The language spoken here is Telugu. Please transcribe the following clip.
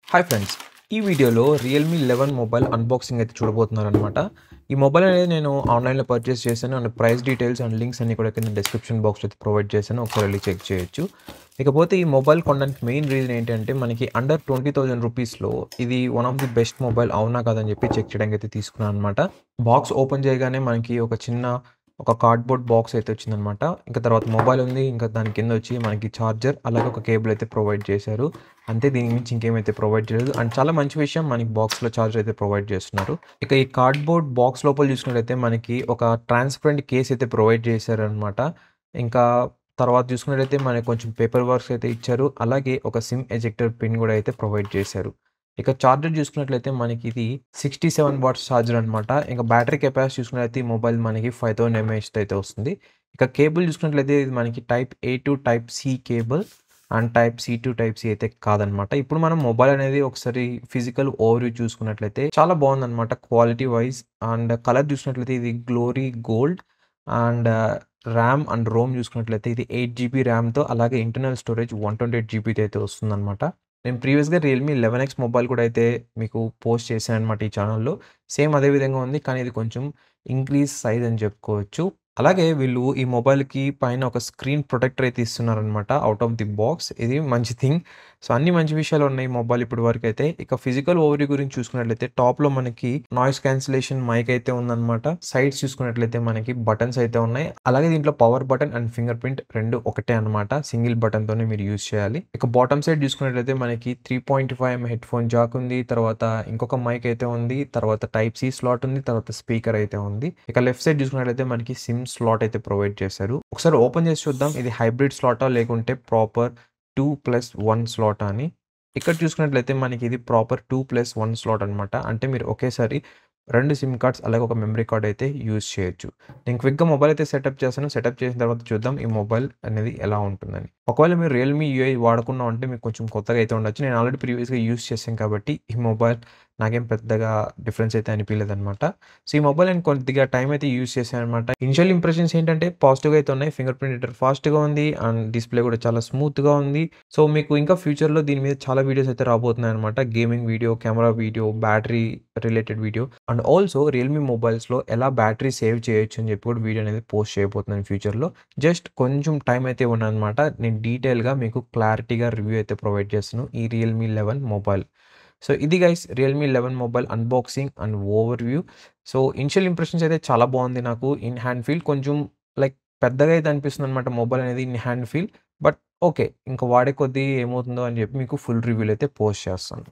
Hi friends! ఈ వీడియోలో రియల్‌మీ 11 మొబైల్ అన్బాక్సింగ్ అయితే చూడబోతున్నారనమాట. ఈ మొబైల్ అనేది నేను ఆన్‌లైన్‌లో పర్చేస్ చేశాను. And price details and links అన్నీ కూడా కింద డిస్క్రిప్షన్ బాక్స్‌లో అయితే ప్రొవైడ్ చేశాను. ఒకసారి వెళ్లి చెక్ చేయొచ్చు. ఇకపోతే ఈ మొబైల్ కొనడానికి మెయిన్ రీజన్ ఏంటంటే మనకి అండర్ 20,000 రూపీస్‌లో ఇది one of the best mobile అవునా కాదా అని చెప్పి చెక్ చేయడానికి అయితే తీసుకున్నాను అనమాట. బాక్స్ ఓపెన్ చేయగానే మనకి ఒక కార్డ్‌బోర్డ్ బాక్స్ అయితే వచ్చిందనమాట. ఇంకా తర్వాత మొబైల్ ఉంది. ఇంకా దాని కింద వచ్చి మనకి చార్జర్ అలాగే ఒక కేబుల్ అయితే ప్రొవైడ్ చేశారు. అంతే, దీనికి మించి ఇంకేమైతే ప్రొవైడ్ చేయలేదు. అండ్ చాలా మంచి విషయం, మనకి బాక్స్‌లో చార్జర్ అయితే ప్రొవైడ్ చేస్తున్నారు. ఇక ఈ కార్డ్‌బోర్డ్ బాక్స్ లోపల చూసుకున్నట్లయితే మనకి ఒక ట్రాన్స్‌పరెంట్ కేస్ అయితే ప్రొవైడ్ చేశారనమాట. ఇంకా తర్వాత చూసుకున్నట్లయితే మనకి కొంచెం పేపర్ వర్క్స్ అయితే ఇచ్చారు. అలాగే ఒక సిమ్ ఎజెక్టర్ పిన్ కూడా అయితే ప్రొవైడ్ చేశారు. ఇక చార్జర్ చూసుకున్నట్లయితే మనకి ఇది 67 వాట్స్ చార్జర్ అనమాట. ఇంకా బ్యాటరీ కెపాసిటీ చూసుకున్నట్లయితే ఈ మొబైల్ మనకి 5000 ఎంఏహెచ్‌తో అయితే వస్తుంది. ఇక కేబుల్ చూసుకున్నట్లయితే ఇది మనకి type A to type C cable and type C to type C అయితే కాదనమాట. ఇప్పుడు మనం మొబైల్ అనేది ఒకసారి ఫిజికల్ ఓవర్‌వ్యూ చూసుకున్నట్లయితే చాలా బాగుందనమాట క్వాలిటీ వైస్. అండ్ కలర్ చూసినట్లయితే ఇది glory gold. And RAM and Rome చూసుకున్నట్లయితే ఇది 8 జీబీ ర్యామ్‌తో అలాగే ఇంటర్నల్ స్టోరేజ్ 128 జీబీతో అయితే వస్తుందనమాట. నేను ప్రీవియస్‌గా రియల్‌మీ 11 మొబైల్ కూడా అయితే మీకు పోస్ట్ చేశాననమాట ఈ ఛానెల్‌లో. సేమ్ అదే విధంగా ఉంది. కానీ ఇది కొంచెం ఇంక్రీజ్ సైజ్ అని చెప్పుకోవచ్చు. అలాగే వీళ్ళు ఈ మొబైల్‌కి పైన ఒక స్క్రీన్ ప్రొటెక్టర్ అయితే ఇస్తున్నారనమాట ఔట్ ఆఫ్ ది బాక్స్. ఇది మంచి థింగ్. సో, అన్ని మంచి విషయాలు ఉన్నాయి ఈ మొబైల్ ఇప్పటి వరకైతే. ఇక ఫిజికల్ ఓవర్‌వ్యూ గురించి చూసుకున్నట్లయితే టాప్‌లో మనకి నాయిస్ క్యాన్సిలేషన్ మైక్ అయితే ఉందనమాట. సైడ్స్ చూసుకున్నట్లయితే మనకి బటన్స్ అయితే ఉన్నాయి. అలాగే దీంట్లో power button and finger print 2 ఒకటే అనమాట. సింగిల్ బటన్‌తోనే మీరు యూజ్ చేయాలి. ఇక బాటమ్ సైడ్ చూసుకున్నట్లయితే మనకి 3.5 హెడ్‌ఫోన్ జాక్ ఉంది. తర్వాత ఇంకొక మైక్ అయితే ఉంది. తర్వాత టైప్ సి స్లాట్ ఉంది. తర్వాత స్పీకర్ అయితే ఉంది. ఇక లెఫ్ట్ సైడ్ చూసుకున్నట్లయితే మనకి సిమ్ స్లాట్ అయితే ప్రొవైడ్ చేశారు. ఒకసారి ఓపెన్ చేసి చూద్దాం. ఇది హైబ్రిడ్ స్లాటా లేకుంటే ప్రాపర్ 2+1 స్లాటా అని. ఇక్కడ చూసుకున్నట్లయితే మనకి ఇది ప్రాపర్ 2+1 స్లాట్ అనమాట. అంటే మీరు ఒకేసారి 2 సిమ్ కార్డ్స్ అలాగే ఒక మెమరీ కార్డ్ అయితే యూజ్ చేయొచ్చు. నేను క్విక్‌గా మొబైల్ అయితే సెటప్ చేశాను. సెటప్ చేసిన తర్వాత చూద్దాం ఈ మొబైల్ అనేది ఎలా ఉంటుందని. ఒకవేళ మీరు రియల్‌మీ యూఐ వాడకుండా ఉంటే మీకు కొంచెం కొత్తగా అయితే ఉండొచ్చు. నేను ఆల్రెడీ ప్రీవియస్‌గా యూజ్ చేశాను కాబట్టి ఈ మొబైల్ నాకేం పెద్దగా డిఫరెన్స్ అయితే అనిపియలేదనమాట. సో, ఈ మొబైల్ నేను కొద్దిగా టైమ్ అయితే యూజ్ చేశాననమాట. ఇనిషియల్ ఇంప్రెషన్స్ ఏంటంటే పాజిటివ్‌గా అయితే ఉన్నాయి. ఫింగర్ ప్రింట్ రీడర్ ఫాస్ట్‌గా ఉంది. అండ్ డిస్‌ప్లే కూడా చాలా స్మూత్‌గా ఉంది. సో, మీకు ఇంకా ఫ్యూచర్‌లో దీని మీద చాలా వీడియోస్ అయితే రాబోతున్నాయన్నమాట. Gaming video, camera video, battery related video and also realme మొబైల్స్‌లో ఎలా బ్యాటరీ సేవ్ చేయొచ్చు అని చెప్పి కూడా వీడియో అనేది పోస్ట్ చేయబోతున్నాను ఫ్యూచర్‌లో. జస్ట్ కొంచెం టైం అయితే ఇవ్వండనమాట. నేను డీటెయిల్‌గా మీకు క్లారిటీగా రివ్యూ అయితే ప్రొవైడ్ చేస్తాను ఈ రియల్‌మీ 11 మొబైల్. సో, ఇది guys Realme 11 mobile unboxing and overview. So, initial impressions అయితే చాలా బాగుంది నాకు. ఇన్ హ్యాండ్ ఫీల్ కొంచెం లైక్ పెద్దగా అయితే అనిపిస్తుందనమాట మొబైల్ అనేది in hand feel. But okay. ఇంకా వాడే కొద్దీ ఏమవుతుందో అని చెప్పి మీకు ఫుల్ రివ్యూలో అయితే పోస్ట్ చేస్తాను.